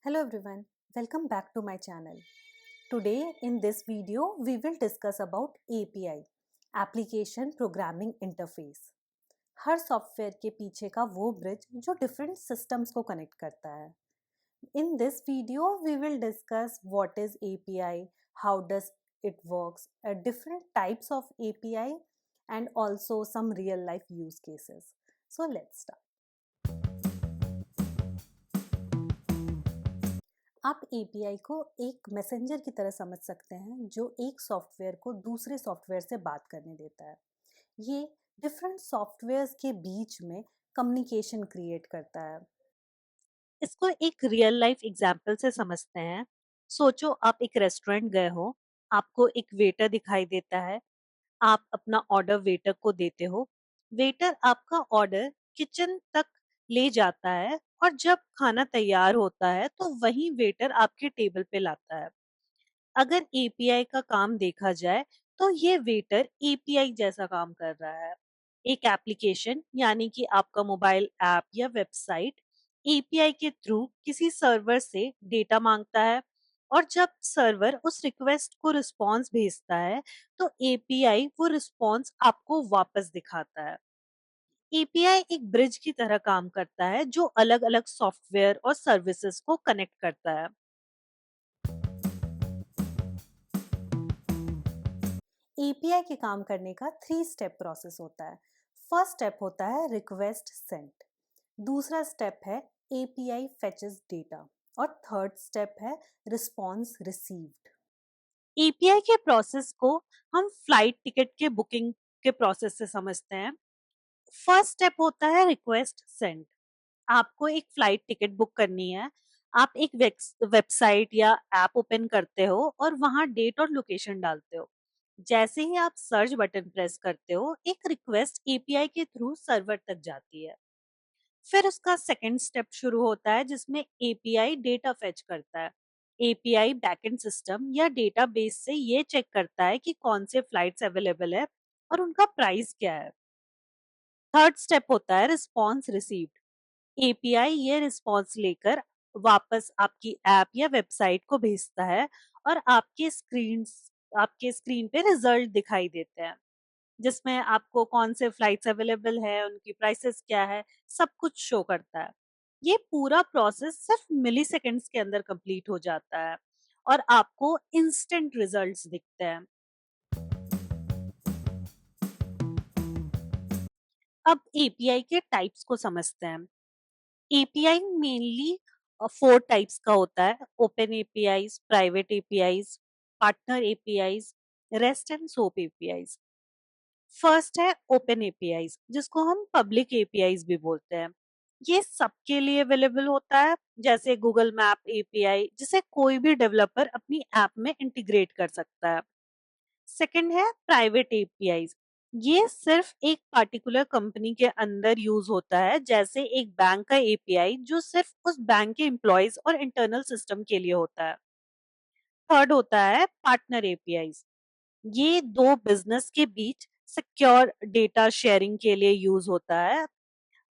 Hello everyone, welcome back to my channel. Today in this video we will discuss about API, Application Programming Interface. Her software के पीछे का वो bridge जो different systems को connect करता है. In this video we will discuss what is API, how does it works, different types of API and also some real life use cases. So let's start. आप API को एक messenger की तरह समझ सकते हैं जो एक सॉफ्टवेयर को दूसरे सॉफ्टवेयर से बात करने देता है. ये डिफरेंट सॉफ्टवेयर्स के बीच में कम्युनिकेशन क्रिएट करता है. इसको एक रियल लाइफ एग्जाम्पल से समझते हैं। सोचो आप एक रेस्टोरेंट गए हो, आपको एक वेटर दिखाई देता है, आप अपना ऑर्डर वेटर को देते हो, वेटर आपका ऑर्डर किचन तक ले जाता है और जब खाना तैयार होता है तो वही वेटर आपके टेबल पे लाता है। अगर एपीआई का काम देखा जाए तो ये वेटर एपीआई जैसा काम कर रहा है। एक एप्लीकेशन यानी कि आपका मोबाइल ऐप या वेबसाइट एपीआई के थ्रू किसी सर्वर से डेटा मांगता है और जब सर्वर उस रिक्वेस्ट को रिस्पॉन्स भेजता है तो एपीआई वो रिस्पॉन्स आपको वापस दिखाता है। एपीआई एक ब्रिज की तरह काम करता है जो अलग-अलग सॉफ्टवेयर और सर्विसेज को कनेक्ट करता है। API के काम करने का 3 स्टेप प्रोसेस होता है. फर्स्ट स्टेप होता है रिक्वेस्ट सेंट, दूसरा स्टेप है API fetches data और थर्ड स्टेप है रिस्पॉन्स रिसीव्ड. एपीआई के प्रोसेस को हम फ्लाइट टिकट के बुकिंग के प्रोसेस से समझते हैं। फर्स्ट स्टेप होता है रिक्वेस्ट सेंड। आपको एक फ्लाइट टिकट बुक करनी है। आप एक वेबसाइट या ऐप ओपन करते हो और वहां डेट और लोकेशन डालते हो। जैसे ही आप सर्च बटन प्रेस करते हो एक रिक्वेस्ट एपीआई के थ्रू सर्वर तक जाती है। फिर उसका सेकंड स्टेप शुरू होता है जिसमें एपीआई डेटा फेच करता है। एपीआई बैकएंड सिस्टम या डेटाबेस से ये चेक करता है कि कौन से फ्लाइट्स अवेलेबल है और उनका प्राइस क्या है। थर्ड स्टेप होता है रिस्पॉन्स रिसीव्ड। एपीआई ये रिस्पॉन्स लेकर वापस आपकी ऐप या वेबसाइट को भेजता है और आपके स्क्रीन पे रिजल्ट दिखाई देते हैं जिसमें आपको कौन से फ्लाइट्स अवेलेबल है, उनकी प्राइसेस क्या है, सब कुछ शो करता है। ये पूरा प्रोसेस सिर्फ मिली सेकेंड्स के अंदर कंप्लीट हो जाता है और आपको इंस्टेंट रिजल्ट्स दिखते हैं। अब एपीआई के टाइप्स को समझते हैं। एपीआई मेनली 4 टाइप्स का होता है: open APIs, private APIs, partner APIs, rest and soap APIs. First है ओपन एपीआईज जिसको हम पब्लिक एपीआईज भी बोलते हैं। ये सबके लिए अवेलेबल होता है, जैसे गूगल मैप एपीआई जिसे कोई भी डेवलपर अपनी ऐप में इंटीग्रेट कर सकता है। सेकंड है प्राइवेट एपीआईज। ये सिर्फ एक पार्टिकुलर कंपनी के अंदर यूज होता है, जैसे एक बैंक का एपीआई जो सिर्फ उस बैंक के एम्प्लॉयज और इंटरनल सिस्टम के लिए होता है। थर्ड होता है पार्टनर एपीआईज। ये दो बिजनेस के बीच सिक्योर डेटा शेयरिंग के लिए यूज होता है।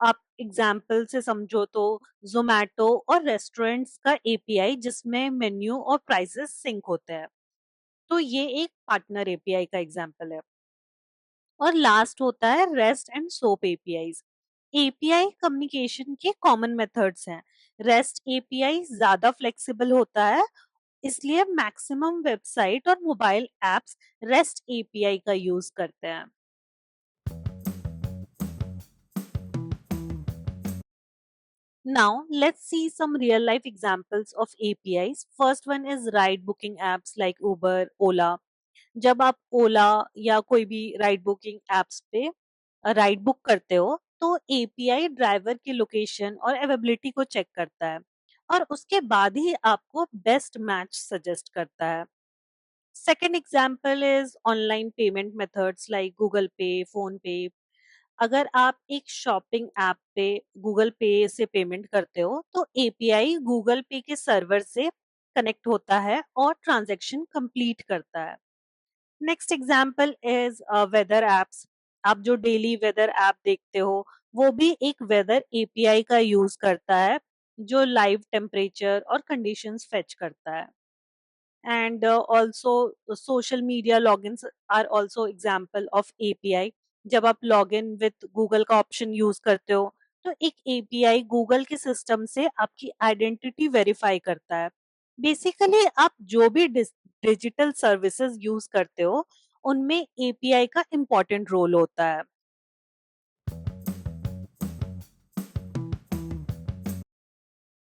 आप एग्जाम्पल से समझो तो जोमैटो और रेस्टोरेंट्स का एपीआई जिसमें मेन्यू और प्राइसेस सिंक होते हैं, तो ये एक पार्टनर एपीआई का एग्जाम्पल है। और लास्ट होता है rest and soap APIs. API communication के कॉमन मेथड्स हैं। रेस्ट एपीआई ज्यादा फ्लेक्सिबल होता है, इसलिए मैक्सिमम वेबसाइट और मोबाइल एप्स रेस्ट एपीआई का यूज करते हैं। Now, let's see some real life examples of APIs. First one is ride booking apps like Uber, Ola. जब आप ओला या कोई भी राइड बुकिंग एप्स पे राइड बुक करते हो तो एपीआई ड्राइवर की लोकेशन और अवेलेबिलिटी को चेक करता है और उसके बाद ही आपको बेस्ट मैच सजेस्ट करता है। Second example is online payment methods like Google पे, फोन पे। अगर आप एक शॉपिंग ऐप पे गूगल पे से पेमेंट करते हो तो एपीआई गूगल पे के सर्वर से कनेक्ट होता है और ट्रांजैक्शन कंप्लीट करता है। Next example is whether apps. आप जो डेली वेदर ऐप देखते हो वो भी एक वेदर एपीआई का यूज करता है जो लाइव टेम्परेचर और कंडीशंस फेच करता है। And also social media logins are also example of API। जब आप लॉगिन विद गूगल का ऑप्शन यूज करते हो तो एक एपीआई गूगल के सिस्टम से आपकी आइडेंटिटी वेरीफाई करता है। बेसिकली आप जो भी डिजिटल सर्विसेज यूज करते हो उनमें एपीआई का इम्पोर्टेंट रोल होता है।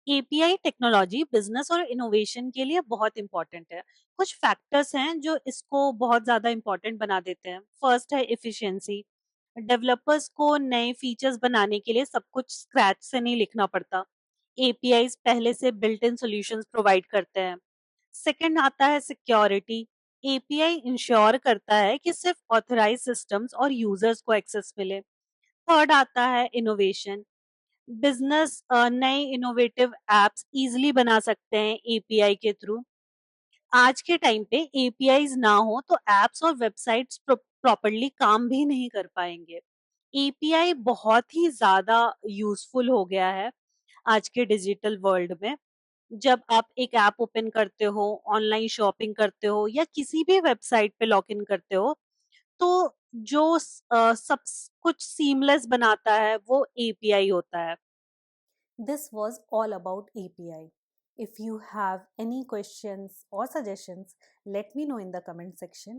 एपीआई टेक्नोलॉजी बिजनेस और इनोवेशन के लिए बहुत इंपॉर्टेंट है। कुछ फैक्टर्स हैं जो इसको बहुत ज्यादा इंपॉर्टेंट बना देते हैं। फर्स्ट है एफिशिएंसी। डेवलपर्स को नए फीचर्स बनाने के लिए सब कुछ स्क्रैच से नहीं लिखना पड़ता। एपीआईज पहले से बिल्ट इन सॉल्यूशंस प्रोवाइड करते हैं। सेकंड आता है सिक्योरिटी। एपीआई इंश्योर करता है कि सिर्फ ऑथराइज सिस्टम्स और यूजर्स को एक्सेस मिले। थर्ड आता है इनोवेशन। बिजनेस नए इनोवेटिव एप्स इजीली बना सकते हैं एपीआई के थ्रू। आज के टाइम पे एपीआईज ना हो तो एप्स और वेबसाइट्स प्रॉपरली काम भी नहीं कर पाएंगे। एपीआई बहुत ही ज्यादा यूजफुल हो गया है आज के डिजिटल वर्ल्ड में। जब आप एक ऐप ओपन करते हो, ऑनलाइन शॉपिंग करते हो या किसी भी वेबसाइट पे लॉग इन करते हो तो जो सब कुछ सीमलेस बनाता है वो एपीआई होता है। This was all about API. If you have any questions or suggestions, let me know in the comment section.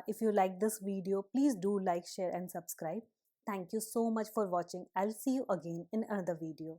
If you like this video, please do like, share, and subscribe. Thank you so much for watching. I'll see you again in another video.